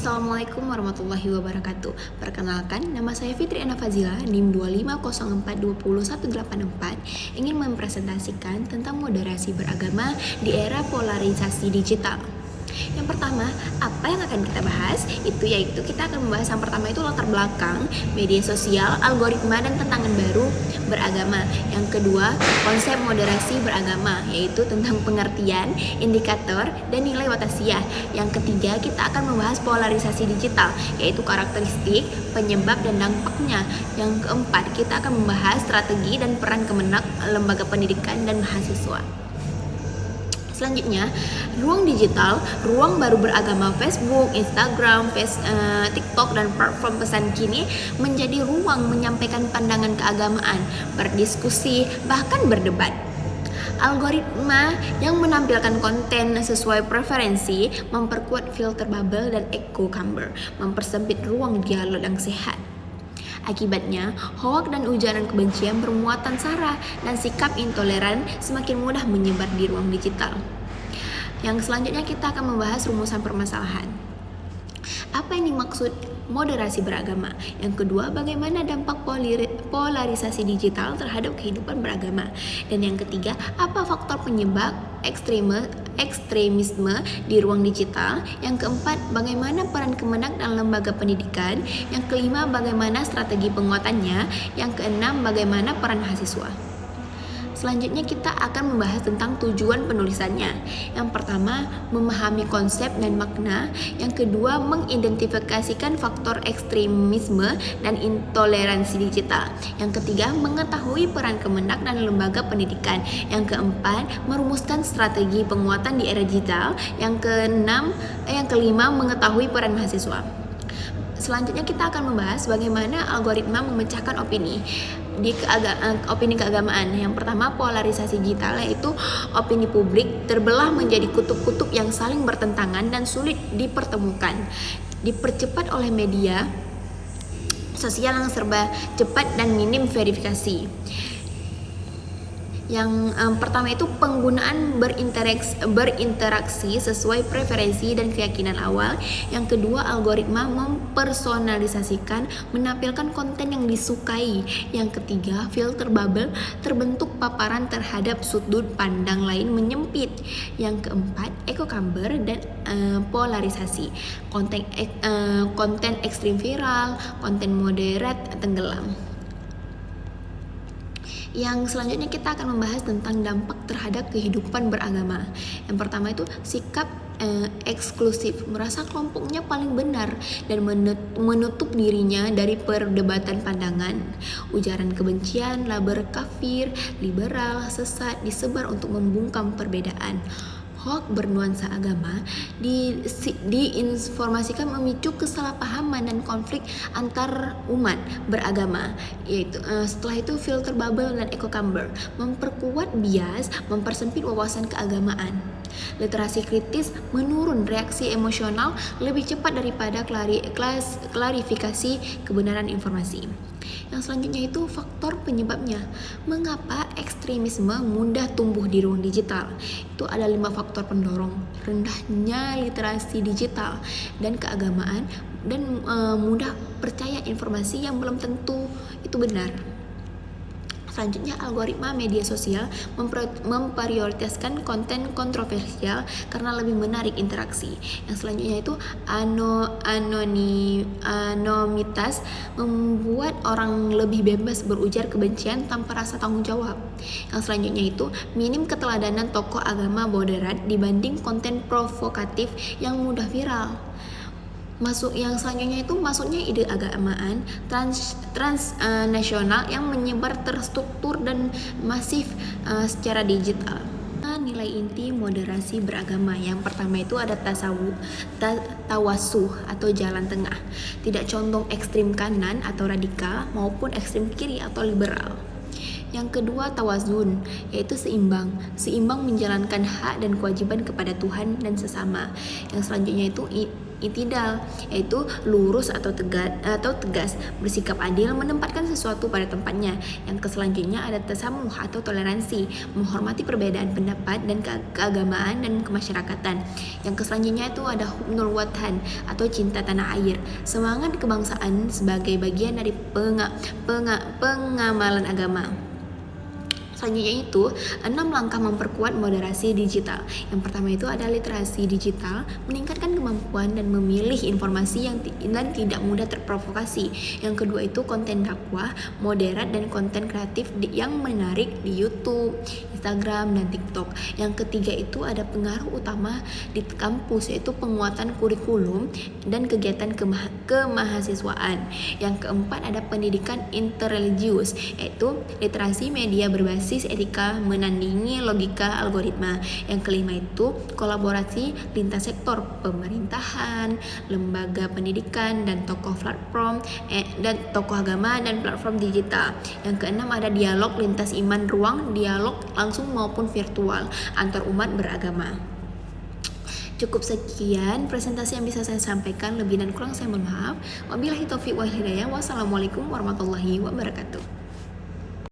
Assalamualaikum warahmatullahi wabarakatuh. Perkenalkan, nama saya Fitri Ana Fazila, NIM 250420184, ingin mempresentasikan tentang moderasi beragama di era polarisasi digital. Yang pertama, apa yang akan kita bahas? Yaitu kita akan membahas yang pertama itu latar belakang, media sosial, algoritma, dan tantangan baru beragama. Yang kedua, konsep moderasi beragama, yaitu tentang pengertian, indikator, dan nilai watasiah. Yang ketiga, kita akan membahas polarisasi digital, yaitu karakteristik, penyebab, dan dampaknya. Yang keempat, kita akan membahas strategi dan peran Kemenak, lembaga pendidikan, dan mahasiswa. Selanjutnya, ruang digital, ruang baru beragama Facebook, Instagram, TikTok, dan platform pesan kini menjadi ruang menyampaikan pandangan keagamaan, berdiskusi, bahkan berdebat. Algoritma yang menampilkan konten sesuai preferensi, memperkuat filter bubble dan echo chamber, mempersempit ruang dialog yang sehat. Akibatnya, hoak dan ujaran kebencian bermuatan sara dan sikap intoleran semakin mudah menyebar di ruang digital. Yang selanjutnya kita akan membahas rumusan permasalahan. Apa yang dimaksud moderasi beragama? Yang kedua, bagaimana dampak polarisasi digital terhadap kehidupan beragama? Dan yang ketiga, apa faktor penyebab ekstremisme di ruang digital? Yang keempat, bagaimana peran Kemenak dan lembaga pendidikan? Yang kelima, bagaimana strategi penguatannya? Yang keenam, bagaimana peran mahasiswa? Selanjutnya kita akan membahas tentang tujuan penulisannya. Yang pertama, memahami konsep dan makna. Yang kedua, mengidentifikasikan faktor ekstremisme dan intoleransi digital. Yang ketiga, mengetahui peran Kemenak dan lembaga pendidikan. Yang keempat, merumuskan strategi penguatan di era digital. Yang kelima, mengetahui peran mahasiswa. Selanjutnya kita akan membahas bagaimana algoritma memecahkan opini keagamaan. Yang pertama, polarisasi digital, yaitu opini publik terbelah menjadi kutub-kutub yang saling bertentangan dan sulit dipertemukan. Dipercepat oleh media sosial yang serba cepat dan minim verifikasi. Yang pertama itu penggunaan berinteraksi sesuai preferensi dan keyakinan awal. Yang kedua, algoritma mempersonalisasikan, menampilkan konten yang disukai. Yang ketiga, filter bubble, terbentuk paparan terhadap sudut pandang lain menyempit. Yang keempat, echo chamber dan polarisasi, konten ekstrim viral, konten moderat tenggelam. Yang selanjutnya kita akan membahas tentang dampak terhadap kehidupan beragama. Yang pertama itu sikap eksklusif, merasa kelompoknya paling benar dan menutup dirinya dari perdebatan pandangan. Ujaran kebencian, label kafir, liberal, sesat disebar untuk membungkam perbedaan. Hoak bernuansa agama diinformasikan memicu kesalahpahaman dan konflik antar umat beragama. Setelah itu filter bubble dan echo chamber, memperkuat bias, mempersempit wawasan keagamaan. Literasi kritis menurun, reaksi emosional lebih cepat daripada klarifikasi kebenaran informasi. Yang selanjutnya itu faktor penyebabnya. Mengapa ekstremisme mudah tumbuh di ruang digital? Itu ada 5 faktor pendorong: rendahnya literasi digital dan keagamaan, dan mudah percaya informasi yang belum tentu itu benar. Selanjutnya, algoritma media sosial memprioritaskan konten kontroversial karena lebih menarik interaksi. Yang selanjutnya itu anonimitas membuat orang lebih bebas berujar kebencian tanpa rasa tanggung jawab. Yang selanjutnya itu minim keteladanan tokoh agama moderat dibanding konten provokatif yang mudah viral. Yang selanjutnya itu masuknya ide agamaan transnasional yang menyebar terstruktur dan masif secara digital. Nilai inti moderasi beragama. Yang pertama itu ada tawasuh atau jalan tengah, tidak condong ekstrim kanan atau radikal maupun ekstrim kiri atau liberal. Yang kedua, tawazun, yaitu seimbang menjalankan hak dan kewajiban kepada Tuhan dan sesama. Yang selanjutnya itu itidal, yaitu lurus atau tegas, bersikap adil, menempatkan sesuatu pada tempatnya. Yang selanjutnya ada tasamuh atau toleransi, menghormati perbedaan pendapat dan keagamaan dan kemasyarakatan. Yang selanjutnya itu ada hubnul watan atau cinta tanah air, semangat kebangsaan sebagai bagian dari pengamalan agama. Selanjutnya itu 6 langkah memperkuat moderasi digital. Yang pertama itu ada literasi digital, meningkatkan kemampuan dan memilih informasi yang tidak mudah terprovokasi. Yang kedua itu konten dakwah, moderat dan konten kreatif yang menarik di YouTube, Instagram dan TikTok. Yang ketiga itu ada pengaruh utama di kampus, yaitu penguatan kurikulum dan kegiatan kemahasiswaan. Yang keempat ada pendidikan interreligius, yaitu literasi media berbasis etika menandingi logika algoritma. Yang kelima itu kolaborasi lintas sektor, pemerintahan, lembaga pendidikan dan tokoh agama dan platform digital. Yang keenam ada dialog lintas iman, ruang dialog langsung maupun virtual antar umat beragama. Cukup sekian presentasi yang bisa saya sampaikan, lebih dan kurang saya mohon maaf. Wabillahi taufiq wal hidayah. Wassalamualaikum warahmatullahi wabarakatuh.